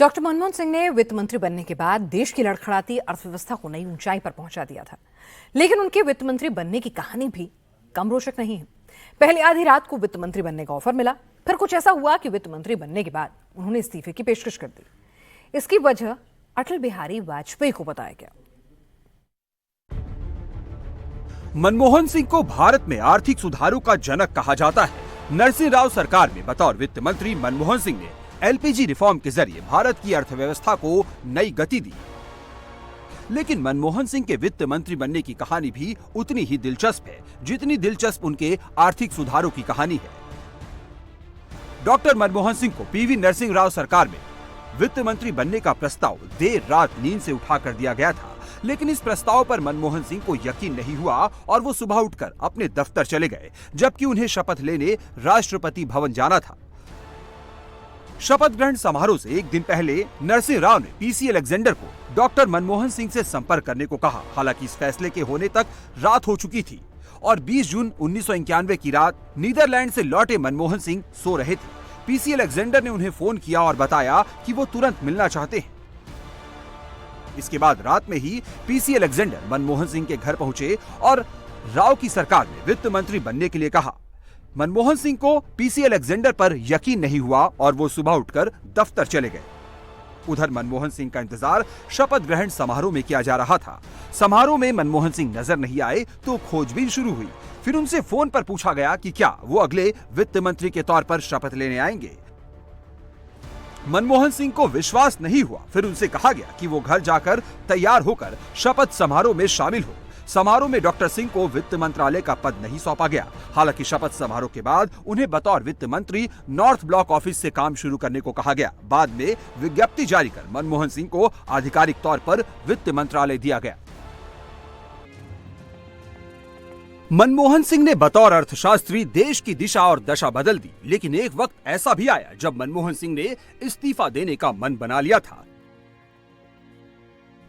Doctor Manmohan Singh ने वित्त मंत्री बनने के बाद देश की लड़खड़ाती अर्थव्यवस्था को नई ऊंचाई पर पहुंचा दिया था। लेकिन उनके वित्त मंत्री बनने की कहानी भी कम रोचक नहीं है। पहले आधी रात को वित्त मंत्री बनने का ऑफर मिला, फिर कुछ ऐसा हुआ कि वित्त मंत्री बनने के बाद उन्होंने इस्तीफे की पेशकश कर दी। इसकी वजह अटल बिहारी वाजपेयी को बताया गया। मनमोहन सिंह को भारत में आर्थिक सुधारों का जनक कहा जाता है। नरसिंह राव सरकार में बतौर वित्त मंत्री मनमोहन सिंह ने एलपीजी रिफॉर्म के जरिए भारत की अर्थव्यवस्था को नई गति दी। लेकिन मनमोहन सिंह के वित्त मंत्री बनने की कहानी भी उतनी ही दिलचस्प है जितनी दिलचस्प उनके आर्थिक सुधारों की कहानी है। डॉक्टर मनमोहन सिंह को पीवी नरसिंह राव सरकार में वित्त मंत्री बनने का प्रस्ताव देर रात नींद से उठा कर दिया गया था, लेकिन इस प्रस्ताव पर मनमोहन सिंह को यकीन नहीं हुआ और वो सुबह उठकर अपने दफ्तर चले गए, जबकि उन्हें शपथ लेने राष्ट्रपति भवन जाना था। शपथ ग्रहण समारोह से एक दिन पहले नरसिंह राव ने पीसी अलेक्जेंडर को डॉक्टर मनमोहन सिंह से संपर्क करने को कहा। हालांकि इस फैसले के होने तक रात हो चुकी थी और 20 जून 1991 की रात नीदरलैंड से लौटे मनमोहन सिंह सो रहे थे। पीसी अलेक्जेंडर ने उन्हें फोन किया और बताया कि वो तुरंत मिलना चाहते हैं। इसके बाद रात में ही पीसी अलेक्जेंडर मनमोहन सिंह के घर पहुंचे और राव की सरकार में वित्त मंत्री बनने के लिए कहा। मनमोहन सिंह को पीसी अलेक्जेंडर पर यकीन नहीं हुआ और वो सुबह उठकर दफ्तर चले गए। उधर मनमोहन सिंह का इंतजार शपथ ग्रहण समारोह में किया जा रहा था। समारोह में मनमोहन सिंह नजर नहीं आए तो खोजबीन शुरू हुई। फिर उनसे फोन पर पूछा गया कि क्या वो अगले वित्त मंत्री के तौर पर शपथ लेने आएंगे। मनमोहन सिंह को विश्वास नहीं हुआ। फिर उनसे कहा गया कि वो घर जाकर तैयार होकर शपथ समारोह में शामिल हो। समारोह में डॉक्टर सिंह को वित्त मंत्रालय का पद नहीं सौंपा गया। हालांकि शपथ समारोह के बाद उन्हें बतौर वित्त मंत्री नॉर्थ ब्लॉक ऑफिस से काम शुरू करने को कहा गया। बाद में विज्ञप्ति जारी कर मनमोहन सिंह को आधिकारिक तौर पर वित्त मंत्रालय दिया गया। मनमोहन सिंह ने बतौर अर्थशास्त्री देश की दिशा और दशा बदल दी, लेकिन एक वक्त ऐसा भी आया जब मनमोहन सिंह ने इस्तीफा देने का मन बना लिया था।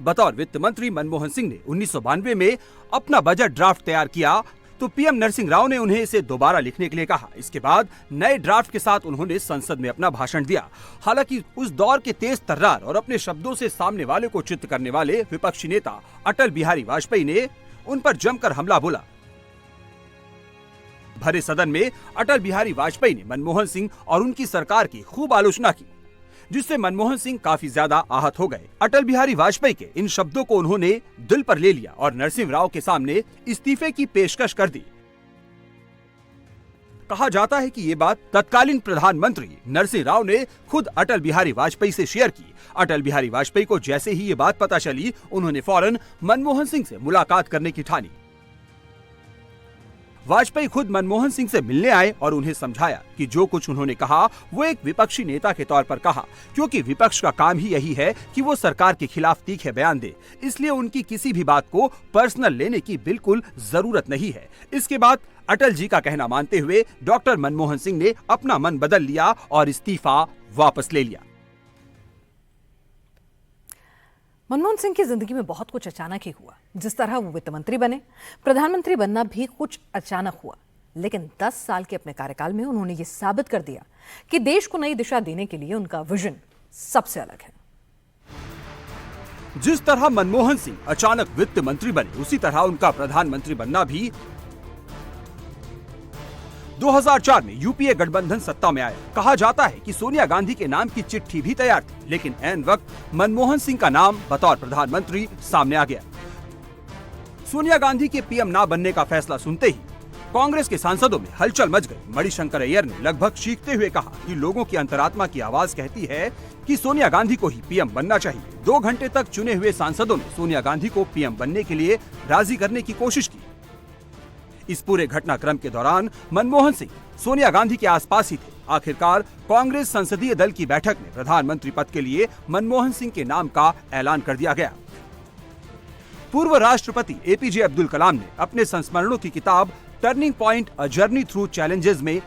बतौर वित्त मंत्री मनमोहन सिंह ने 1992 में अपना बजट ड्राफ्ट तैयार किया तो पीएम नरसिंह राव ने उन्हें इसे दोबारा लिखने के लिए कहा। इसके बाद नए ड्राफ्ट के साथ उन्होंने संसद में अपना भाषण दिया। हालांकि उस दौर के तेज तर्रार और अपने शब्दों से सामने वाले को चित्त करने वाले विपक्षी नेता अटल बिहारी वाजपेयी ने उन पर जमकर हमला बोला। भरे सदन में अटल बिहारी वाजपेयी ने मनमोहन सिंह और उनकी सरकार की खूब आलोचना की, जिससे मनमोहन सिंह काफी ज्यादा आहत हो गए। अटल बिहारी वाजपेयी के इन शब्दों को उन्होंने दिल पर ले लिया और नरसिंह राव के सामने इस्तीफे की पेशकश कर दी। कहा जाता है कि ये बात तत्कालीन प्रधानमंत्री नरसिंह राव ने खुद अटल बिहारी वाजपेयी से शेयर की। अटल बिहारी वाजपेयी को जैसे ही ये बात पता चली, उन्होंने फौरन मनमोहन सिंह से मुलाकात करने की ठानी। वाजपेयी खुद मनमोहन सिंह से मिलने आए और उन्हें समझाया कि जो कुछ उन्होंने कहा वो एक विपक्षी नेता के तौर पर कहा, क्योंकि विपक्ष का काम ही यही है कि वो सरकार के खिलाफ तीखे बयान दे। इसलिए उनकी किसी भी बात को पर्सनल लेने की बिल्कुल जरूरत नहीं है। इसके बाद अटल जी का कहना मानते हुए डॉक्टर मनमोहन सिंह ने अपना मन बदल लिया और इस्तीफा वापस ले लिया। मनमोहन सिंह की जिंदगी में बहुत कुछ अचानक ही हुआ। जिस तरह वो वित्त मंत्री बने, प्रधानमंत्री बनना भी कुछ अचानक हुआ। लेकिन 10 साल के अपने कार्यकाल में उन्होंने ये साबित कर दिया कि देश को नई दिशा देने के लिए उनका विजन सबसे अलग है। जिस तरह मनमोहन सिंह अचानक वित्त मंत्री बने, उसी तरह उनका प्रधानमंत्री बनना भी 2004 में यूपीए गठबंधन सत्ता में आया। कहा जाता है कि सोनिया गांधी के नाम की चिट्ठी भी तैयार थी, लेकिन ऐन वक्त मनमोहन सिंह का नाम बतौर प्रधानमंत्री सामने आ गया। सोनिया गांधी के पीएम ना बनने का फैसला सुनते ही कांग्रेस के सांसदों में हलचल मच गई। मणिशंकर अय्यर ने लगभग चीखते हुए कहा कि लोगों की अंतरात्मा की आवाज कहती है कि सोनिया गांधी को ही पीएम बनना चाहिए। 2 घंटे तक चुने हुए सांसदों ने सोनिया गांधी को पीएम बनने के लिए राजी करने की कोशिश की। इस पूरे घटनाक्रम के दौरान मनमोहन सिंह सोनिया गांधी के आसपास ही थे। आखिरकार कांग्रेस संसदीय दल की बैठक में प्रधानमंत्री पद के लिए मनमोहन सिंह के नाम का ऐलान कर दिया गया। पूर्व राष्ट्रपति एपीजे अब्दुल कलाम ने अपने संस्मरणों की किताब turning point a journey through challenges में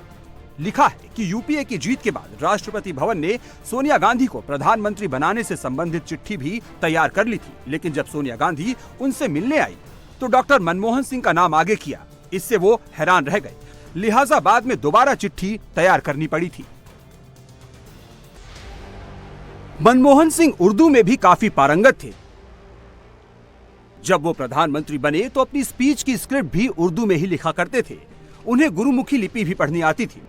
लिखा है कि यूपीए की जीत के बाद राष्ट्रपति भवन ने सोनिया गांधी को प्रधानमंत्री बनाने से संबंधित चिट्ठी भी तैयार कर ली थी। लेकिन जब सोनिया गांधी उनसे मिलने आई तो डॉक्टर मनमोहन सिंह का नाम आगे किया। इससे वो हैरान रह गए, लिहाजा बाद में दोबारा चिट्ठी तैयार करनी पड़ी थी। मनमोहन सिंह उर्दू में भी काफी पारंगत थे। जब वो प्रधानमंत्री बने तो अपनी स्पीच की स्क्रिप्ट भी उर्दू में ही लिखा करते थे। उन्हें गुरुमुखी लिपि भी पढ़नी आती थी।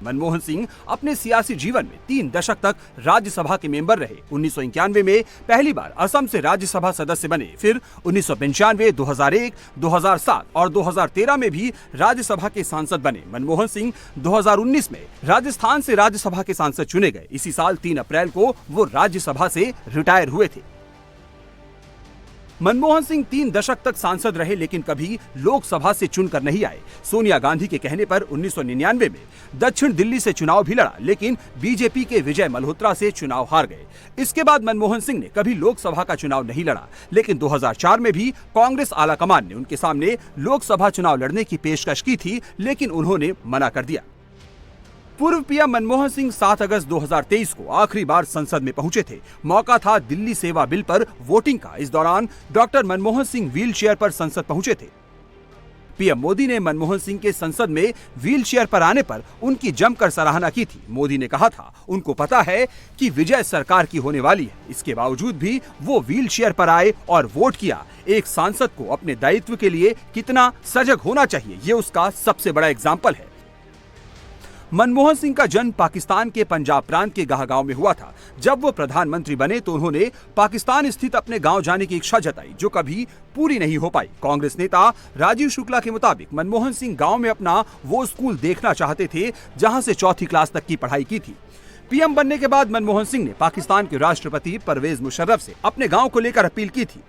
मनमोहन सिंह अपने सियासी जीवन में 3 दशक तक राज्यसभा के मेंबर रहे। 1991 में पहली बार असम से राज्यसभा सदस्य बने। फिर 1995, 2001, 2007 और 2013 में भी राज्यसभा के सांसद बने। मनमोहन सिंह 2019 में राजस्थान से राज्यसभा के सांसद चुने गए। इसी साल 3 अप्रैल को वो राज्यसभा से रिटायर हुए थे। मनमोहन सिंह 3 दशक तक सांसद रहे, लेकिन कभी लोकसभा से चुनकर नहीं आए। सोनिया गांधी के कहने पर 1999 में दक्षिण दिल्ली से चुनाव भी लड़ा, लेकिन बीजेपी के विजय मल्होत्रा से चुनाव हार गए। इसके बाद मनमोहन सिंह ने कभी लोकसभा का चुनाव नहीं लड़ा, लेकिन 2004 में भी कांग्रेस आलाकमान ने उनके सामने लोकसभा चुनाव लड़ने की पेशकश की थी, लेकिन उन्होंने मना कर दिया। पूर्व पीएम मनमोहन सिंह 7 अगस्त 2023 को आखिरी बार संसद में पहुंचे थे। मौका था दिल्ली सेवा बिल पर वोटिंग का। इस दौरान doctor Manmohan Singh wheel chair पर संसद पहुंचे थे। पीएम मोदी ने मनमोहन सिंह के संसद में व्हील चेयर पर आने पर उनकी जमकर सराहना की थी। मोदी ने कहा था, उनको पता है कि विजय सरकार की होने वाली है, इसके बावजूद भी वो व्हील चेयर पर आए और वोट किया। एक सांसद को अपने दायित्व के लिए कितना सजग होना चाहिए, ये उसका सबसे बड़ा एग्जाम्पल है। मनमोहन सिंह का जन्म पाकिस्तान के पंजाब प्रांत के गाहगांव में हुआ था। जब वो प्रधानमंत्री बने तो उन्होंने पाकिस्तान स्थित अपने गांव जाने की इच्छा जताई, जो कभी पूरी नहीं हो पाई। कांग्रेस नेता राजीव शुक्ला के मुताबिक मनमोहन सिंह गांव में अपना वो स्कूल देखना चाहते थे जहां से 4वीं क्लास तक की पढ़ाई की थी। पीएम बनने के बाद मनमोहन सिंह ने पाकिस्तान के राष्ट्रपति परवेज मुशर्रफ से अपने गाँव को लेकर अपील की थी।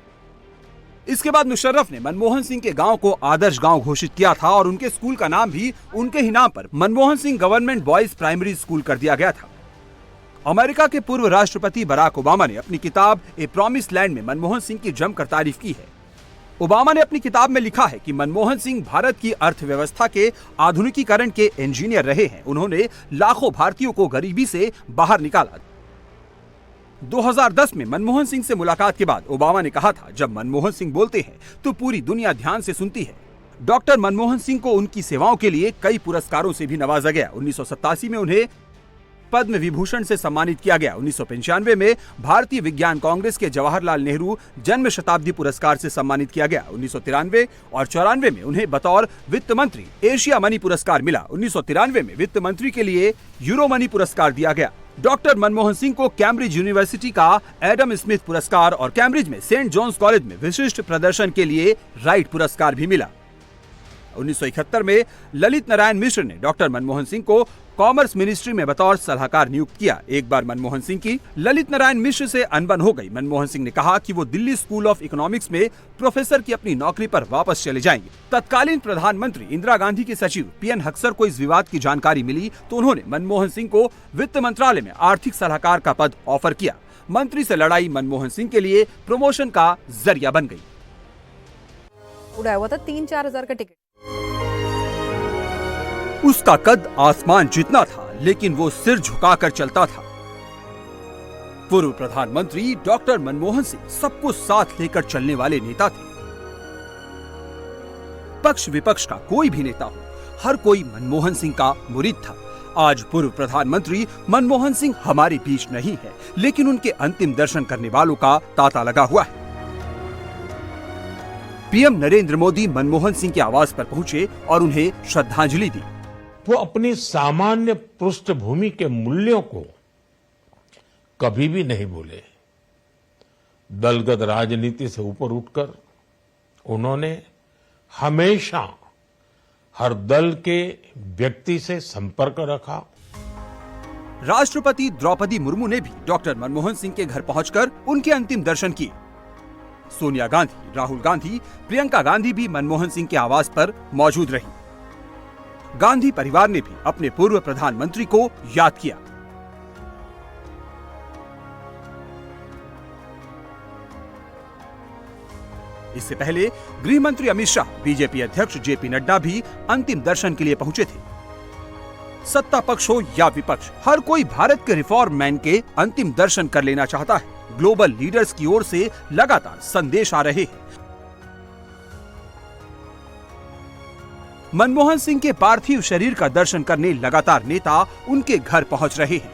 इसके बाद मुशर्रफ ने मनमोहन सिंह के गांव को आदर्श गांव घोषित किया था और उनके स्कूल का नाम भी उनके ही नाम पर Manmohan Singh government boys primary school कर दिया गया था। अमेरिका के पूर्व राष्ट्रपति बराक ओबामा ने अपनी किताब ए प्रॉमिस्ड लैंड में मनमोहन सिंह की जमकर तारीफ की है। ओबामा ने अपनी किताब में लिखा है कि मनमोहन सिंह भारत की अर्थव्यवस्था के आधुनिकीकरण के इंजीनियर रहे हैं। उन्होंने लाखों भारतीयों को गरीबी से बाहर निकाला। 2010 में मनमोहन सिंह से मुलाकात के बाद ओबामा ने कहा था, जब मनमोहन सिंह बोलते हैं तो पूरी दुनिया ध्यान से सुनती है। डॉक्टर मनमोहन सिंह को उनकी सेवाओं के लिए कई पुरस्कारों से भी नवाजा गया। 1987 में उन्हें पद्म विभूषण से सम्मानित किया गया। 1995 में भारतीय विज्ञान कांग्रेस के जवाहरलाल नेहरू जन्म शताब्दी पुरस्कार से सम्मानित किया गया। 1993 और 94 में उन्हें बतौर वित्त मंत्री एशिया मनी पुरस्कार मिला। 1993 में वित्त मंत्री के लिए यूरो मनी पुरस्कार दिया गया। डॉक्टर मनमोहन सिंह को कैम्ब्रिज यूनिवर्सिटी का एडम स्मिथ पुरस्कार और कैम्ब्रिज में सेंट जॉन्स कॉलेज में विशिष्ट प्रदर्शन के लिए राइट पुरस्कार भी मिला। 1971 में ललित नारायण मिश्र ने डॉक्टर मनमोहन सिंह को कॉमर्स मिनिस्ट्री में बतौर सलाहकार नियुक्त किया। एक बार मनमोहन सिंह की ललित नारायण मिश्र से अनबन हो गई। मनमोहन सिंह ने कहा कि वो दिल्ली स्कूल ऑफ इकोनॉमिक्स में प्रोफेसर की अपनी नौकरी पर वापस चले जाएंगे। तत्कालीन प्रधानमंत्री इंदिरा गांधी के सचिव पीएन हक्सर को इस विवाद की जानकारी मिली तो उन्होंने मनमोहन सिंह को वित्त मंत्रालय में आर्थिक सलाहकार का पद ऑफर किया। मंत्री से लड़ाई मनमोहन सिंह के लिए प्रमोशन का जरिया बन गई। उड़ाया हुआ था 3-4 हजार का टिकट। उसका कद आसमान जितना था, लेकिन वो सिर झुकाकर चलता था। पूर्व प्रधानमंत्री डॉक्टर मनमोहन सिंह सबको साथ लेकर चलने वाले नेता थे। पक्ष विपक्ष का कोई भी नेता हो, हर कोई मनमोहन सिंह का मुरीद था। आज पूर्व प्रधानमंत्री मनमोहन सिंह हमारे बीच नहीं है, लेकिन उनके अंतिम दर्शन करने वालों का तांता लगा हुआ है। पीएम नरेंद्र मोदी मनमोहन सिंह के आवास पर पहुंचे और उन्हें श्रद्धांजलि दी। वो अपनी सामान्य पृष्ठभूमि के मूल्यों को कभी भी नहीं भूले। दलगत राजनीति से ऊपर उठकर उन्होंने हमेशा हर दल के व्यक्ति से संपर्क रखा। राष्ट्रपति द्रौपदी मुर्मू ने भी डॉक्टर मनमोहन सिंह के घर पहुंचकर उनके अंतिम दर्शन किए। सोनिया गांधी, राहुल गांधी, प्रियंका गांधी भी मनमोहन सिंह के आवास पर मौजूद रही। गांधी परिवार ने भी अपने पूर्व प्रधानमंत्री को याद किया। इससे पहले गृह मंत्री अमित शाह, बीजेपी अध्यक्ष जेपी नड्डा भी अंतिम दर्शन के लिए पहुंचे थे। सत्ता पक्ष हो या विपक्ष, हर कोई भारत के रिफॉर्म मैन के अंतिम दर्शन कर लेना चाहता है। ग्लोबल लीडर्स की ओर से लगातार संदेश आ रहे हैं। मनमोहन सिंह के पार्थिव शरीर का दर्शन करने लगातार नेता उनके घर पहुंच रहे हैं।